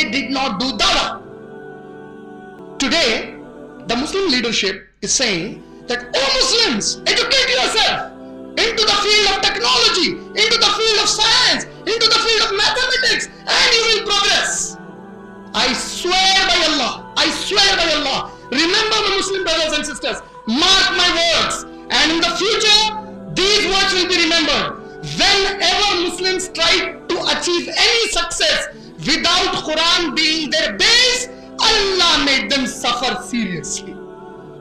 they did not do dawah. Today, the Muslim leadership is saying that, oh Muslims, educate yourself into the field of technology, into the field of science, into the field of mathematics, and you will progress. I swear by Allah, remember my Muslim brothers and sisters, mark my words, and in the future, these words will be remembered. Whenever Muslims try to achieve any success without Quran being their base, Allah made them suffer seriously.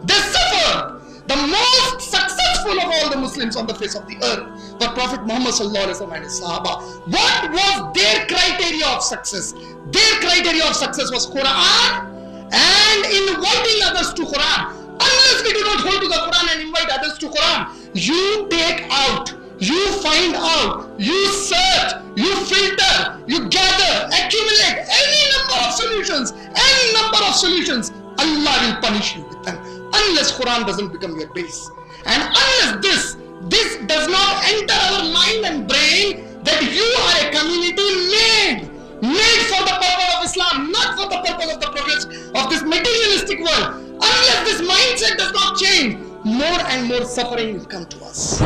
They suffered. The most successful of all the Muslims on the face of the earth were Prophet Muhammad sallallahu alaihi wasallam and his Sahaba. What was their criteria of success? Their criteria of success was Quran and inviting others to Quran. Unless we do not hold to the Quran and invite others to Quran, you take out, you find out, you search, you filter, you gather, accumulate any number of solutions, Allah will punish you with them. Unless Quran doesn't become your base. And unless this does not enter our mind and brain that you are a community made for the purpose of Islam, not for the purpose of the progress of this materialistic world. Unless this mindset does not change, more and more suffering will come to us.